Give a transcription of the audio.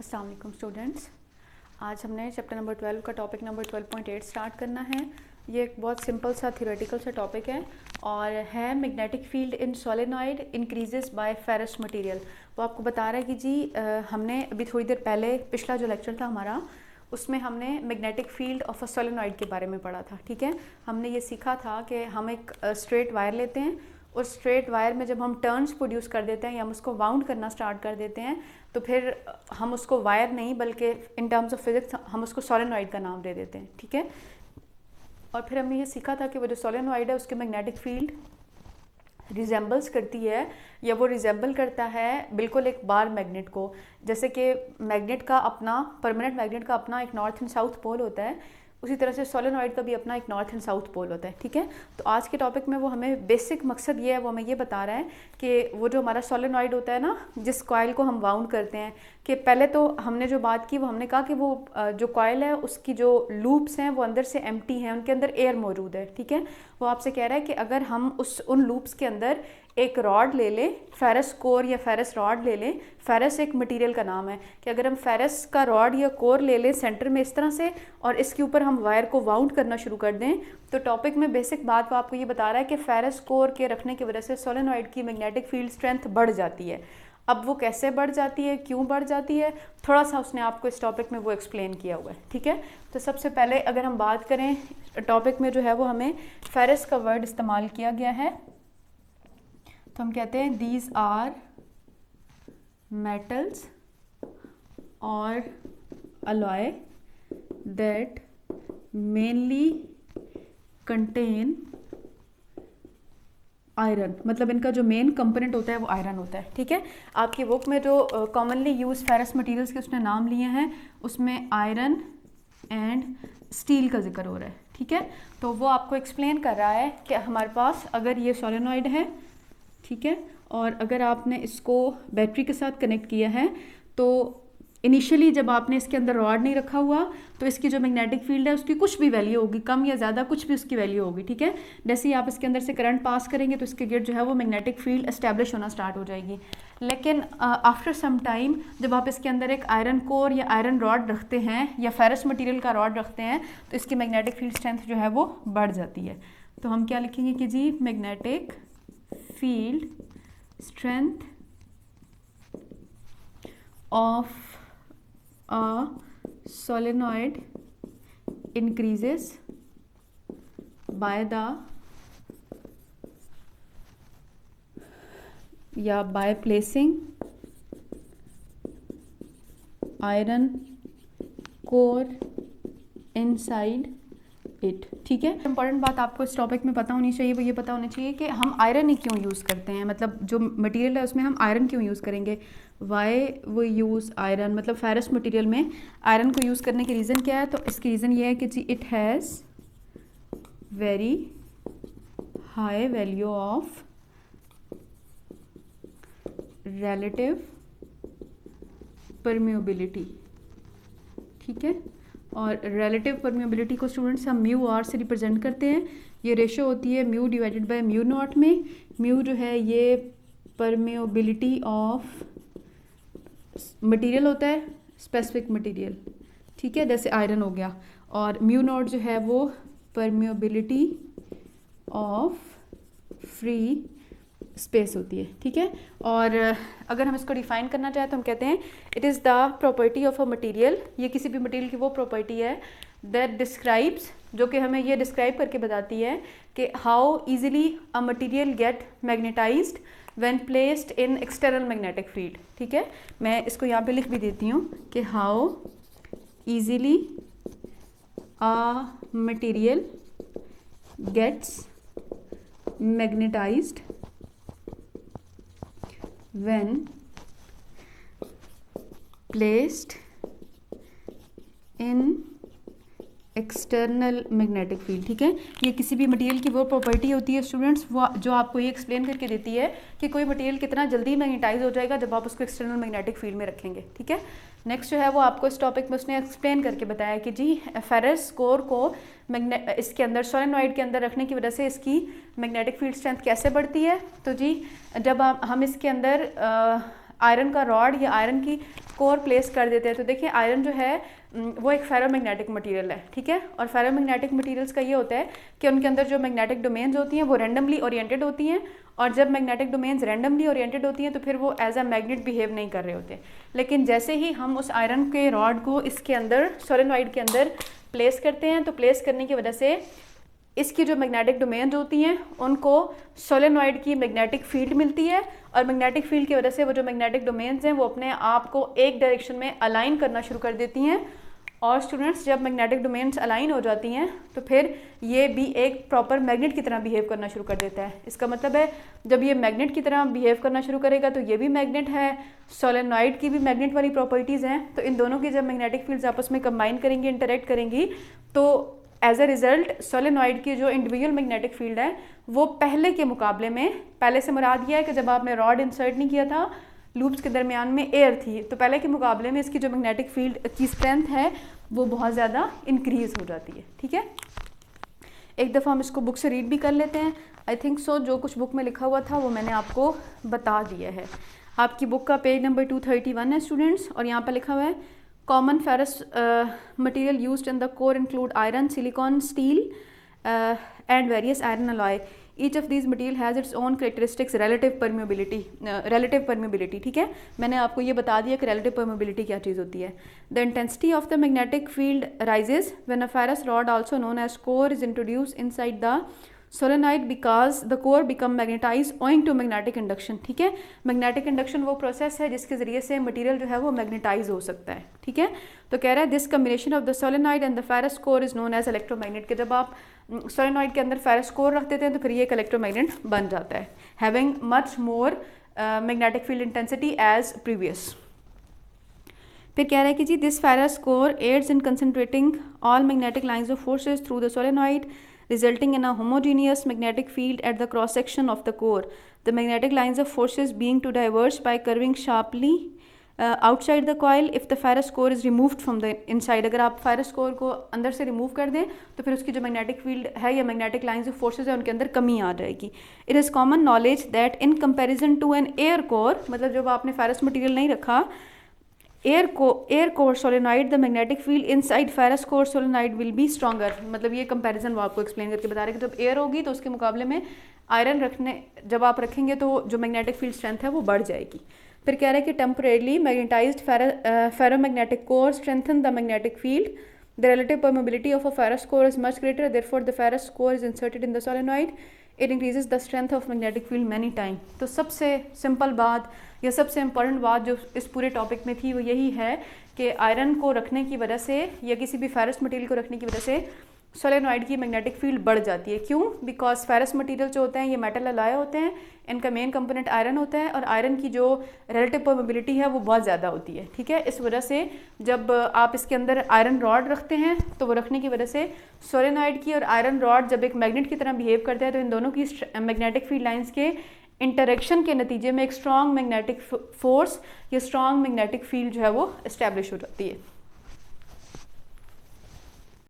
अस्सलाम वालेकुम स्टूडेंट्स। आज हमने चैप्टर नंबर 12 का टॉपिक नंबर 12.8 स्टार्ट करना है। ये एक बहुत सिंपल सा थियोरेटिकल सा टॉपिक है और है magnetic field in solenoid increases by ferrous material. वो आपको बता रहा है कि जी हमने अभी थोड़ी देर पहले पिछला जो लेक्चर था हमारा उसमें हमने magnetic field of a solenoid के बारे में पढ़ा था। ठीक है, हमने ये सीखा था कि हम एक स्ट्रेट वायर लेते हैं और स्ट्रेट वायर में जब हम टर्न्स प्रोड्यूस कर देते हैं या हम उसको वाउंड करना स्टार्ट कर देते हैं तो फिर हम उसको वायर नहीं बल्कि इन टर्म्स ऑफ फिजिक्स हम उसको सोलेनॉइड का नाम दे देते हैं। ठीक है, और फिर हमने ये सीखा था कि वो जो सोलेनॉइड है उसके मैग्नेटिक फील्ड रिजेंबल्स करती है या वो रिजेंबल करता है बिल्कुल एक बार मैग्नेट को। जैसे कि मैग्नेट का अपना परमानेंट मैग्नेट का अपना एक नॉर्थ एंड साउथ पोल होता है, उसी तरह से सोलेनॉइड का भी अपना एक नॉर्थ एंड साउथ पोल होता है। ठीक है, तो आज के टॉपिक में वो हमें बेसिक मकसद ये है, वो हमें ये बता रहा है कि वो जो हमारा सोलेनॉइड होता है ना, जिस कॉइल को हम वाउंड करते हैं, कि पहले तो हमने जो बात की वो हमने कहा कि वो जो कॉइल है उसकी जो लूप्स हैं वो अंदर से एम्प्टी हैं, उनके अंदर एयर मौजूद है। ठीक है, वो आपसे कह रहा है कि अगर हम उन लूप्स के अंदर एक रॉड ले लें, फेरस कोर या फेरस रॉड ले लें, फेरस एक मटेरियल का नाम है, कि अगर हम फेरस का रॉड या कोर ले लें सेंटर में इस तरह से और इसके ऊपर हम वायर को वाउंड करना शुरू कर दें, तो टॉपिक में बेसिक बात वो आपको ये बता रहा है कि फेरस कोर के रखने की वजह से सोलेनॉइड की मैग्नेटिक फील्ड स्ट्रेंथ बढ़ जाती है। अब वो कैसे बढ़ जाती है, क्यों बढ़ जाती है, थोड़ा सा उसने आपको इस टॉपिक में वो एक्सप्लेन किया हुआ है। ठीक है, तो सबसे पहले अगर हम बात करें टॉपिक में जो है वो हमें फेरस का वर्ड इस्तेमाल किया गया है, तो हम कहते हैं दीज आर मेटल्स और alloy that mainly contain iron, मतलब इनका जो मेन कंपोनेंट होता है वो आयरन होता है। ठीक है, आपकी बुक में जो कॉमनली यूज फेरस मटेरियल्स के उसने नाम लिए हैं उसमें आयरन एंड स्टील का जिक्र हो रहा है। ठीक है, तो वो आपको एक्सप्लेन कर रहा है कि हमारे पास अगर ये सोलेनॉइड है, ठीक है, और अगर आपने इसको बैटरी के साथ कनेक्ट किया है तो इनिशियली जब आपने इसके अंदर रॉड नहीं रखा हुआ तो इसकी जो मैग्नेटिक फील्ड है उसकी कुछ भी वैल्यू होगी, कम या ज़्यादा कुछ भी उसकी वैल्यू होगी। ठीक है, जैसे ही आप इसके अंदर से करंट पास करेंगे तो इसके गिर्द जो है वो मैग्नेटिक फील्ड एस्टेब्लिश होना स्टार्ट हो जाएगी। लेकिन आफ्टर सम टाइम जब आप इसके अंदर एक आयरन कोर या आयरन रॉड रखते हैं या फेरस मटीरियल का रॉड रखते हैं तो इसकी मैग्नेटिक फील्ड स्ट्रेंथ जो है वो बढ़ जाती है। तो हम क्या लिखेंगे कि जी magnetic field strength of a solenoid increases by the या by placing iron core inside it. ठीक है, इंपॉर्टेंट बात आपको इस टॉपिक में पता होनी चाहिए, वो ये पता होना चाहिए कि हम आयरन ही क्यों यूज़ करते हैं, मतलब जो मटेरियल है उसमें हम आयरन क्यों यूज़ करेंगे, वाई वो यूज़ आयरन, मतलब फेरस मटेरियल में आयरन को यूज़ करने की रीज़न क्या है। तो इसकी रीज़न ये है कि जी it has very high value of relative permeability. ठीक है, और रिलेटिव परमिएबिलिटी को स्टूडेंट्स हम म्यू आर से रिप्रेजेंट करते हैं। ये रेशो होती है mu divided by mu naught में। म्यू जो है ये परमिएबिलिटी ऑफ मटेरियल होता है, स्पेसिफिक मटेरियल। ठीक है, जैसे आयरन हो गया, और म्यू नॉट जो है वो परमिएबिलिटी ऑफ फ्री स्पेस होती है। ठीक है, और अगर हम इसको डिफाइन करना चाहें तो हम कहते हैं it is the property of a material, ये किसी भी मटेरियल की वो प्रॉपर्टी है दैट डिस्क्राइब्स, जो कि हमें ये डिस्क्राइब करके बताती है कि how easily a material get magnetised when placed in external magnetic field. ठीक है, मैं इसको यहाँ पे लिख भी देती हूँ कि how easily a material gets magnetised when placed in external magnetic field. ठीक है, ये किसी भी मटेरियल की वो प्रॉपर्टी होती है स्टूडेंट्स, वो जो आपको ये एक्सप्लेन करके देती है कि कोई मटेरियल कितना जल्दी मैग्नेटाइज हो जाएगा जब आप उसको एक्सटर्नल मैग्नेटिक फील्ड में रखेंगे। ठीक है, नेक्स्ट जो है वो आपको इस टॉपिक में उसने एक्सप्लेन करके बताया कि जी फेरस कोर को इसके अंदर सोलेनॉइड के अंदर रखने की वजह से इसकी मैग्नेटिक फील्ड स्ट्रेंथ कैसे बढ़ती है। तो जी जब हम इसके अंदर आयरन का रॉड या आयरन की कोर प्लेस कर देते हैं। तो देखिए आयरन जो है वो एक फेरोमैग्नेटिक मटेरियल है, ठीक है। और फेरोमैग्नेटिक मटेरियल्स का ये होता है कि उनके अंदर जो मैग्नेटिक डोमेन्स होती हैं वो रैंडमली ओरिएंटेड होती हैं, और जब मैग्नेटिक डोमेन्स रैंडमली ओरिएंटेड होती हैं तो फिर वो एज अ मैग्नेट बिहेव नहीं कर रहे होते। लेकिन जैसे ही हम उस आयरन के रॉड को इसके अंदर सोलेनॉइड के अंदर प्लेस करते हैं, तो प्लेस करने की वजह से इसकी जो मैग्नेटिक डोमेन्स होती हैं उनको सोलेनॉइड की मैग्नेटिक फील्ड मिलती है, और मैग्नेटिक फील्ड की वजह से वो जो मैग्नेटिक डोमेन्स हैं वो अपने आप को एक डायरेक्शन में अलाइन करना शुरू कर देती हैं। और स्टूडेंट्स जब मैग्नेटिक डोमेन्स अलाइन हो जाती हैं तो फिर ये भी एक प्रॉपर मैग्नेट की तरह बिहेव करना शुरू कर देता है। इसका मतलब है जब ये मैग्नेट की तरह बिहेव करना शुरू करेगा तो ये भी मैग्नेट है, सोलेनॉइड की भी मैग्नेट वाली प्रॉपर्टीज़ हैं, तो इन दोनों की जब मैग्नेटिक फील्ड्स आपस में कंबाइन करेंगी, इंटरेक्ट करेंगी, तो एज अ रिजल्ट सोलेनॉइड की जो इंडिविजुअल मैग्नेटिक फील्ड है वो पहले के मुकाबले में, पहले से मुराद ये है कि जब आपने रॉड इंसर्ट नहीं किया था, लूप्स के दरमियान में एयर थी, तो पहले के मुकाबले में इसकी जो मैग्नेटिक फील्ड की स्ट्रेंथ है वो बहुत ज़्यादा इंक्रीज़ हो जाती है, ठीक है। एक दफ़ा हम इसको बुक से रीड भी कर लेते हैं। आई थिंक सो जो कुछ बुक में लिखा हुआ था वो मैंने आपको बता दिया है। आपकी बुक का पेज नंबर 231 है स्टूडेंट्स, और यहाँ पर लिखा हुआ है common ferrous material used in the core include iron, silicon, steel and various iron alloy. Each of these material has its own characteristics, relative permeability, ठीक है। मैंने आपको ये बता दिया कि रिलेटिव परमेबिलिटी क्या चीज़ होती है। The intensity of the magnetic field rises when a ferrous rod also known as core is introduce inside the solenoid because the core become magnetise owing to magnetic induction, ठीक है। Magnetic induction वो process है जिसके ज़रिए से material जो है वो मैग्नेटाइज हो सकता है, ठीक है। तो कह रहा है this combination of the solenoid and the ferrous core is known as electromagnet, के जब आप सोलेनॉइड के अंदर फेरस कोर रख देते हैं तो फिर ये एक इलेक्ट्रोमैग्नेट बन जाता है, having much more magnetic field intensity as previous. फिर कह रहा है कि जी this ferrous core aids in concentrating all magnetic lines of forces through the solenoid resulting in a homogeneous magnetic field at the cross section of the core. The magnetic lines of forces being to diverge by curving sharply outside the coil if the ferrous core is removed from the inside. अगर आप ferrous core को अंदर से remove कर दें तो फिर उसकी जो मैग्नेटिक फील्ड है या मैग्नेटिक लाइंस ऑफ फोर्सेस है उनके अंदर कमी आ जाएगी। It is common knowledge that in comparison to an air core, मतलब जब आपने फेरस मटेरियल नहीं रखा, air core solenoid the magnetic field inside ferrous core solenoid will be stronger. मतलब ये कंपैरिजन वो आपको एक्सप्लेन करके बता रहे हैं कि जब एयर होगी तो उसके मुकाबले में आयरन जब आप रखेंगे तो जो मैग्नेटिक फील्ड स्ट्रेंथ है वो बढ़ जाएगी। फिर कह रहे हैं कि temporarily magnetised ferromagnetic core strengthen the magnetic field, the relative permeability of a ferrous core is much greater, therefore the ferrous core is inserted in the solenoid, it increases the strength of magnetic field many time. तो सबसे simple बात या सबसे important बात जो इस पूरे topic में थी वो यही है कि आयरन को रखने की वजह से या किसी भी फेरस मटेरियल को रखने की वजह से सोलेनॉइड की मैग्नेटिक फील्ड बढ़ जाती है। क्यों? बिकॉज फेरस मटेरियल जो होते हैं ये मेटल अलॉय होते हैं, इनका मेन कंपोनेंट आयरन होता है और आयरन की जो रिलेटिव परमेबिलिटी है वो बहुत ज़्यादा होती है, ठीक है। इस वजह से जब आप इसके अंदर आयरन रॉड रखते हैं तो वो रखने की वजह से सोलेनॉइड की और आयरन रॉड जब एक मैग्नेट की तरह बिहेव करते हैं तो इन दोनों की मैग्नेटिक फील्ड लाइंस के इंटरेक्शन के नतीजे में एक स्ट्रॉन्ग मैग्नेटिक फोर्स या स्ट्रॉन्ग मैग्नेटिक फील्ड जो है वो इस्टेब्लिश हो जाती है।